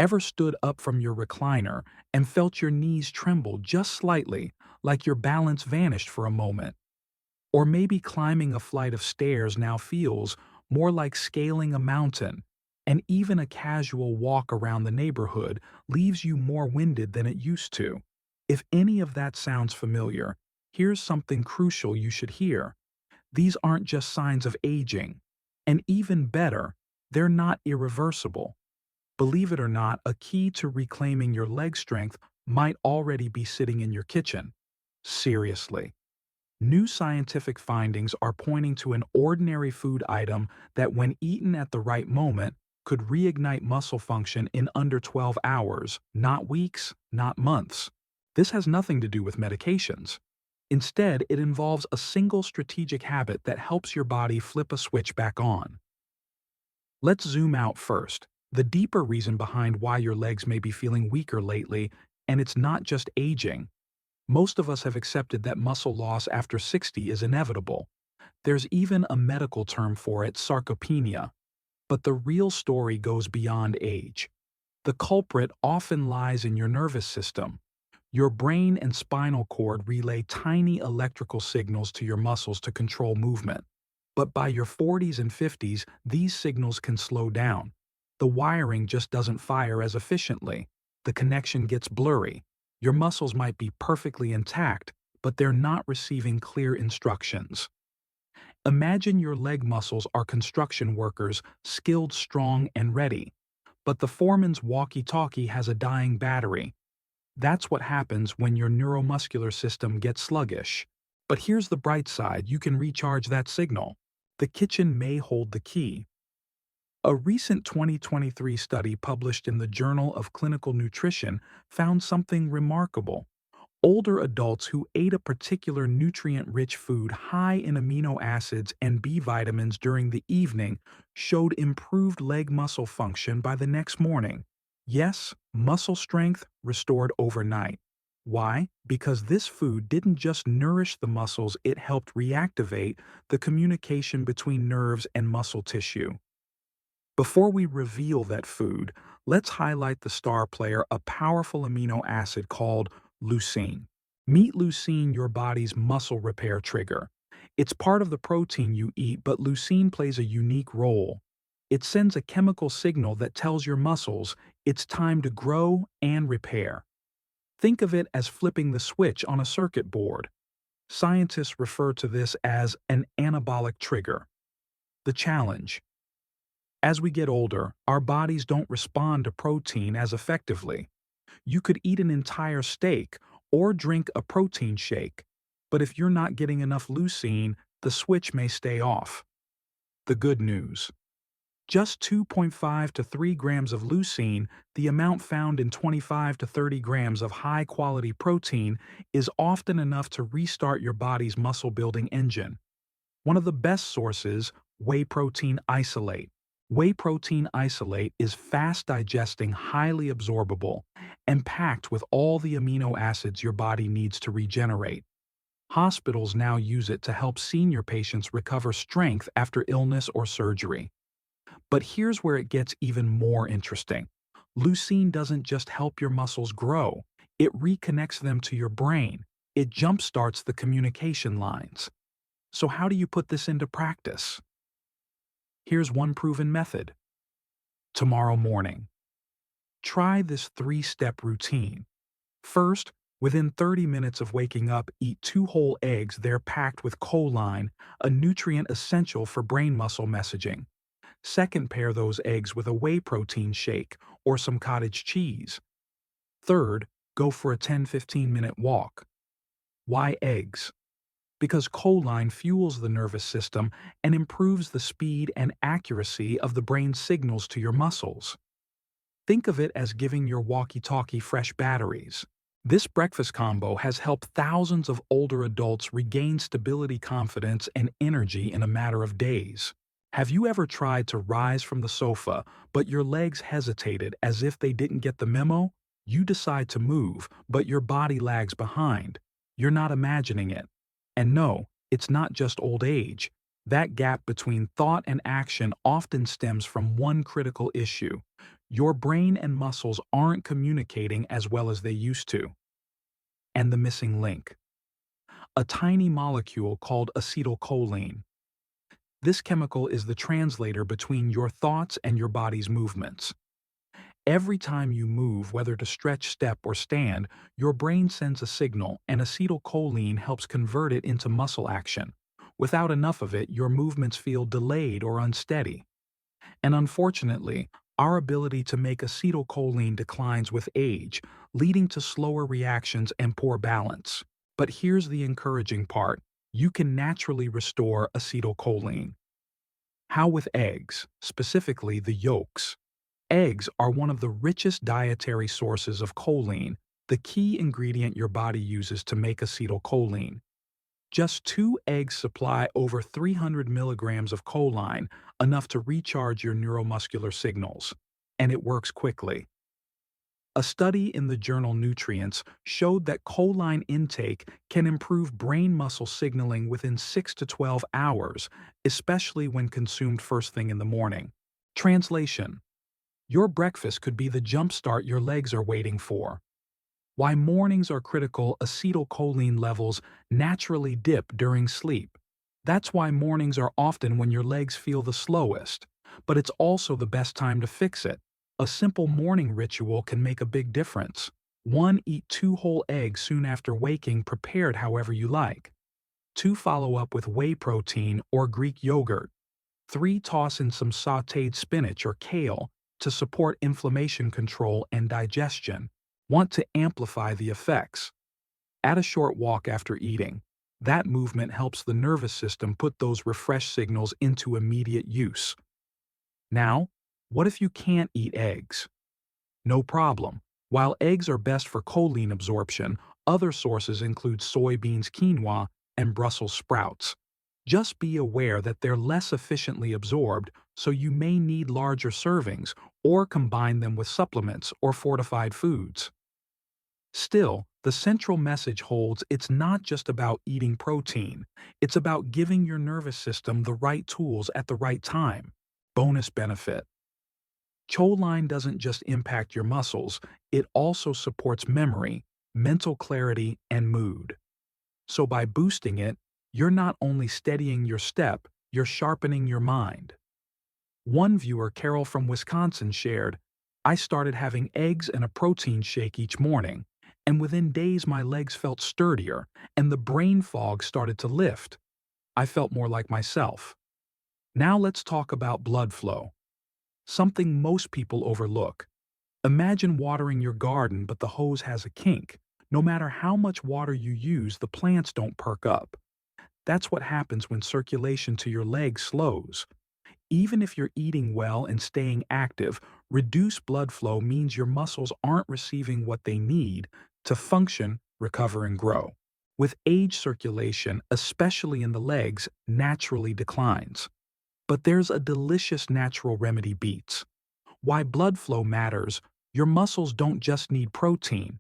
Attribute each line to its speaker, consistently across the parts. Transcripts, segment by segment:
Speaker 1: Ever stood up from your recliner and felt your knees tremble just slightly, like your balance vanished for a moment? Or maybe climbing a flight of stairs now feels more like scaling a mountain, and even a casual walk around the neighborhood leaves you more winded than it used to. If any of that sounds familiar, here's something crucial you should hear. These aren't just signs of aging. And even better, they're not irreversible. Believe it or not, a key to reclaiming your leg strength might already be sitting in your kitchen. Seriously. New scientific findings are pointing to an ordinary food item that, when eaten at the right moment, could reignite muscle function in under 12 hours, not weeks, not months. This has nothing to do with medications. Instead, it involves a single strategic habit that helps your body flip a switch back on. Let's zoom out first. The deeper reason behind why your legs may be feeling weaker lately, and it's not just aging. Most of us have accepted that muscle loss after 60 is inevitable. There's even a medical term for it, sarcopenia. But the real story goes beyond age. The culprit often lies in your nervous system. Your brain and spinal cord relay tiny electrical signals to your muscles to control movement. But by your 40s and 50s, these signals can slow down. The wiring just doesn't fire as efficiently. The connection gets blurry. Your muscles might be perfectly intact, but they're not receiving clear instructions. Imagine your leg muscles are construction workers, skilled, strong, and ready. But the foreman's walkie-talkie has a dying battery. That's what happens when your neuromuscular system gets sluggish. But here's the bright side: you can recharge that signal. The kitchen may hold the key. A recent 2023 study published in the Journal of Clinical Nutrition found something remarkable. Older adults who ate a particular nutrient-rich food high in amino acids and B vitamins during the evening showed improved leg muscle function by the next morning. Yes, muscle strength restored overnight. Why? Because this food didn't just nourish the muscles, it helped reactivate the communication between nerves and muscle tissue. Before we reveal that food, let's highlight the star player, a powerful amino acid called leucine. Meet leucine, your body's muscle repair trigger. It's part of the protein you eat, but leucine plays a unique role. It sends a chemical signal that tells your muscles it's time to grow and repair. Think of it as flipping the switch on a circuit board. Scientists refer to this as an anabolic trigger. The challenge: as we get older, our bodies don't respond to protein as effectively. You could eat an entire steak or drink a protein shake, but if you're not getting enough leucine, the switch may stay off. The good news: just 2.5 to 3 grams of leucine, the amount found in 25 to 30 grams of high-quality protein, is often enough to restart your body's muscle-building engine. One of the best sources: whey protein isolate. Whey protein isolate is fast-digesting, highly absorbable, and packed with all the amino acids your body needs to regenerate. Hospitals now use it to help senior patients recover strength after illness or surgery. But here's where it gets even more interesting. Leucine doesn't just help your muscles grow, it reconnects them to your brain. It jumpstarts the communication lines. So how do you put this into practice? Here's one proven method. Tomorrow morning, try this 3-step routine. First, within 30 minutes of waking up, eat 2 whole eggs. They're packed with choline, a nutrient essential for brain muscle messaging. Second, pair those eggs with a whey protein shake or some cottage cheese. Third, go for a 10-15-minute walk. Why eggs? Because choline fuels the nervous system and improves the speed and accuracy of the brain's signals to your muscles. Think of it as giving your walkie-talkie fresh batteries. This breakfast combo has helped thousands of older adults regain stability, confidence, and energy in a matter of days. Have you ever tried to rise from the sofa, but your legs hesitated as if they didn't get the memo? You decide to move, but your body lags behind. You're not imagining it. And no, it's not just old age. That gap between thought and action often stems from one critical issue: Your brain and muscles aren't communicating as well as they used to. And the missing link: a tiny molecule called acetylcholine. This chemical is the translator between your thoughts and your body's movements. Every time you move, whether to stretch, step, or stand, your brain sends a signal, and acetylcholine helps convert it into muscle action. Without enough of it, your movements feel delayed or unsteady. And unfortunately, our ability to make acetylcholine declines with age, leading to slower reactions and poor balance. But here's the encouraging part: you can naturally restore acetylcholine. How? With eggs, specifically the yolks. Eggs are one of the richest dietary sources of choline, the key ingredient your body uses to make acetylcholine. Just 2 eggs supply over 300 milligrams of choline, enough to recharge your neuromuscular signals. And it works quickly. A study in the journal Nutrients showed that choline intake can improve brain muscle signaling within 6 to 12 hours, especially when consumed first thing in the morning. Translation: your breakfast could be the jumpstart your legs are waiting for. Why mornings are critical: acetylcholine levels naturally dip during sleep. That's why mornings are often when your legs feel the slowest. But it's also the best time to fix it. A simple morning ritual can make a big difference. 1. Eat 2 whole eggs soon after waking, prepared however you like. 2. Follow up with whey protein or Greek yogurt. 3. Toss in some sautéed spinach or kale to support inflammation control and digestion. Want to amplify the effects? Add a short walk after eating. That movement helps the nervous system put those refresh signals into immediate use. Now, what if you can't eat eggs? No problem. While eggs are best for choline absorption, other sources include soybeans, quinoa, and Brussels sprouts. Just be aware that they're less efficiently absorbed, so you may need larger servings or combine them with supplements or fortified foods. Still, the central message holds: it's not just about eating protein, it's about giving your nervous system the right tools at the right time. Bonus benefit: choline doesn't just impact your muscles, it also supports memory, mental clarity, and mood. So by boosting it, you're not only steadying your step, you're sharpening your mind. One viewer, Carol from Wisconsin, shared, "I started having eggs and a protein shake each morning, and within days my legs felt sturdier and the brain fog started to lift. I felt more like myself." Now let's talk about blood flow, something most people overlook. Imagine watering your garden, but the hose has a kink. No matter how much water you use, the plants don't perk up. That's what happens when circulation to your legs slows. Even if you're eating well and staying active, reduced blood flow means your muscles aren't receiving what they need to function, recover, and grow. With age, circulation, especially in the legs, naturally declines. But there's a delicious natural remedy: beets. Why blood flow matters: your muscles don't just need protein.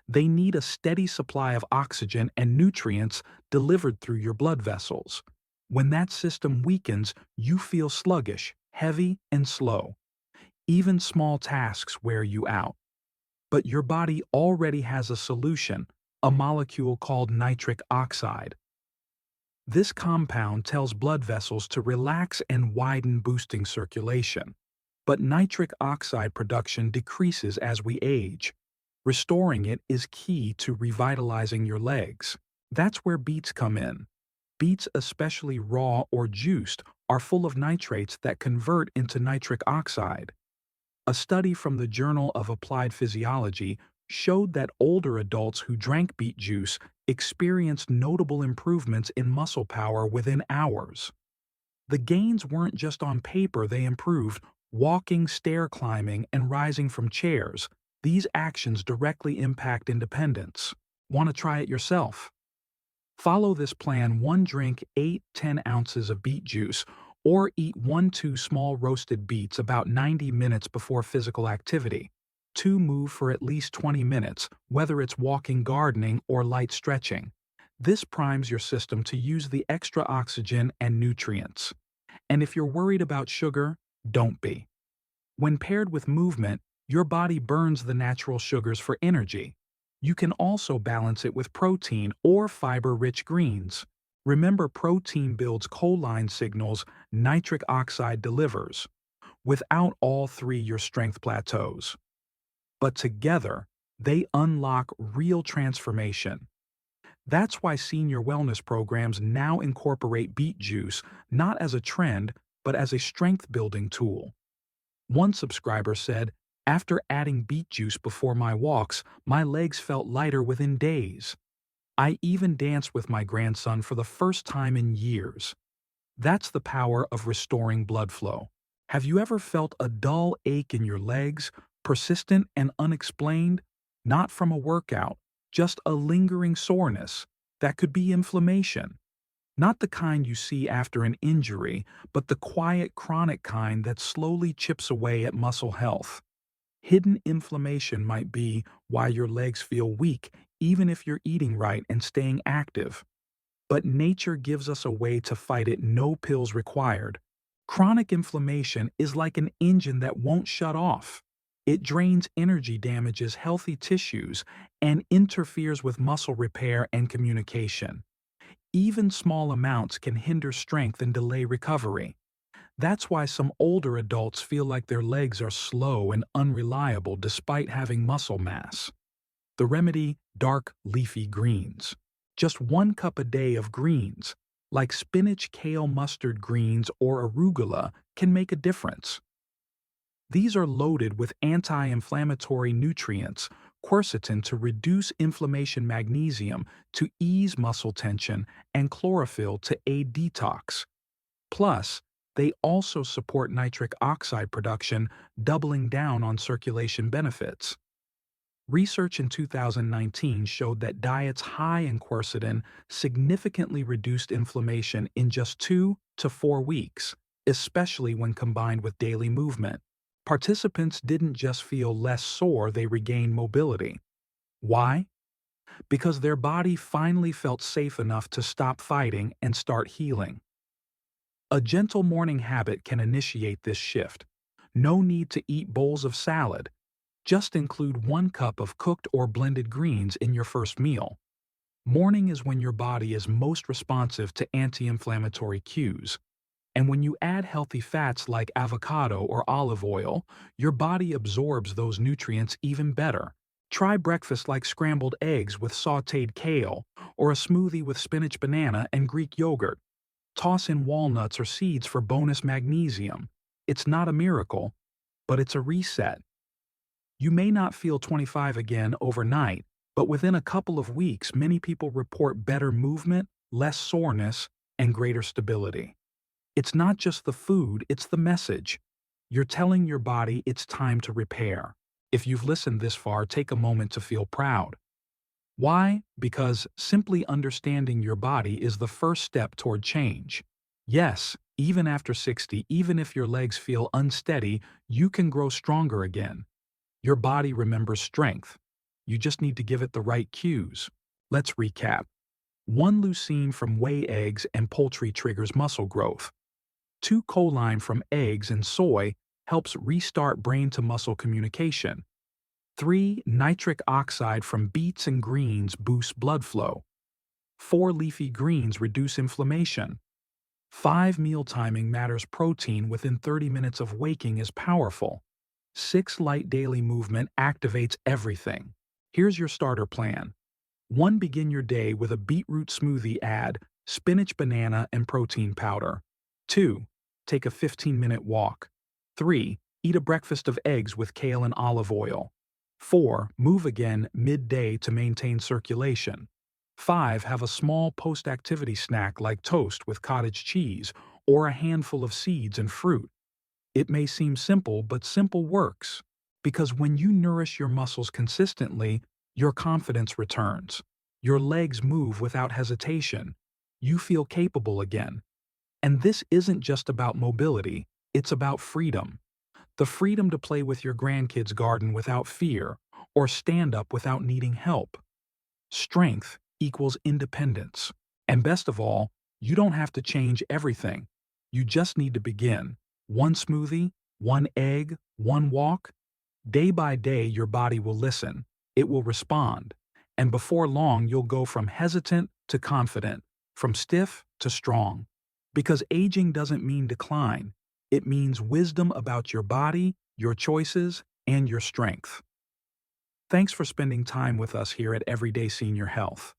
Speaker 1: They need a steady supply of oxygen and nutrients delivered through your blood vessels. When that system weakens, you feel sluggish, heavy, and slow. Even small tasks wear you out. But your body already has a solution: a molecule called nitric oxide. This compound tells blood vessels to relax and widen, boosting circulation. But nitric oxide production decreases as we age. Restoring it is key to revitalizing your legs. That's where beets come in. Beets, especially raw or juiced, are full of nitrates that convert into nitric oxide. A study from the Journal of Applied Physiology showed that older adults who drank beet juice experienced notable improvements in muscle power within hours. The gains weren't just on paper, they improved walking, stair climbing, and rising from chairs. These actions directly impact independence. Want to try it yourself? Follow this plan: 1. Drink 8-10 ounces of beet juice, or eat 1-2 small roasted beets about 90 minutes before physical activity. 2. Move for at least 20 minutes, whether it's walking, gardening, or light stretching. This primes your system to use the extra oxygen and nutrients. And if you're worried about sugar, don't be. When paired with movement, Your body burns the natural sugars for energy. You can also balance it with protein or fiber-rich greens. Remember, protein builds choline signals nitric oxide delivers. Without all three, your strength plateaus. But together, they unlock real transformation. That's why senior wellness programs now incorporate beet juice not as a trend, but as a strength-building tool. One subscriber said, "After adding beet juice before my walks, my legs felt lighter within days. I even danced with my grandson for the first time in years." That's the power of restoring blood flow. Have you ever felt a dull ache in your legs, persistent and unexplained? Not from a workout, just a lingering soreness. That could be inflammation. Not the kind you see after an injury, but the quiet, chronic kind that slowly chips away at muscle health. Hidden inflammation might be why your legs feel weak, even if you're eating right and staying active. But nature gives us a way to fight it, no pills required. Chronic inflammation is like an engine that won't shut off. It drains energy, damages healthy tissues, and interferes with muscle repair and communication. Even small amounts can hinder strength and delay recovery. That's why some older adults feel like their legs are slow and unreliable despite having muscle mass. The remedy: dark leafy greens. Just 1 cup a day of greens, like spinach, kale, mustard greens, or arugula, can make a difference. These are loaded with anti-inflammatory nutrients, quercetin to reduce inflammation, magnesium to ease muscle tension, and chlorophyll to aid detox. Plus, they also support nitric oxide production, doubling down on circulation benefits. Research in 2019 showed that diets high in quercetin significantly reduced inflammation in just 2 to 4 weeks, especially when combined with daily movement. Participants didn't just feel less sore, they regained mobility. Why? Because their body finally felt safe enough to stop fighting and start healing. A gentle morning habit can initiate this shift. No need to eat bowls of salad. Just include 1 cup of cooked or blended greens in your first meal. Morning is when your body is most responsive to anti-inflammatory cues. And when you add healthy fats like avocado or olive oil, your body absorbs those nutrients even better. Try breakfast like scrambled eggs with sautéed kale, or a smoothie with spinach, banana, and Greek yogurt. Toss in walnuts or seeds for bonus magnesium. It's not a miracle, but it's a reset. You may not feel 25 again overnight, but within a couple of weeks, many people report better movement, less soreness, and greater stability. It's not just the food, it's the message. You're telling your body it's time to repair. If you've listened this far, take a moment to feel proud. Why? Because simply understanding your body is the first step toward change. Yes, even after 60, even if your legs feel unsteady, you can grow stronger again. Your body remembers strength. You just need to give it the right cues. Let's recap. 1. Leucine from whey eggs and poultry triggers muscle growth. 2. Choline from eggs and soy helps restart brain-to-muscle communication. 3. Nitric oxide from beets and greens boosts blood flow. 4. Leafy greens reduce inflammation. 5. Meal timing matters. Protein within 30 minutes of waking is powerful. 6. Light daily movement activates everything. Here's your starter plan. 1. Begin your day with a beetroot smoothie, add spinach, banana, and protein powder. 2. Take a 15-minute walk. 3. Eat a breakfast of eggs with kale and olive oil. 4. Move again midday to maintain circulation. 5. Have a small post-activity snack like toast with cottage cheese or a handful of seeds and fruit. It may seem simple, but simple works. Because when you nourish your muscles consistently, your confidence returns. Your legs move without hesitation. You feel capable again. And this isn't just about mobility, it's about freedom. The freedom to play with your grandkids' garden without fear, or stand up without needing help. Strength equals independence. And best of all, you don't have to change everything. You just need to begin. 1 smoothie, 1 egg, 1 walk. Day by day, your body will listen, it will respond, and before long, you'll go from hesitant to confident, from stiff to strong. Because aging doesn't mean decline, it means wisdom about your body, your choices, and your strength. Thanks for spending time with us here at Everyday Senior Health.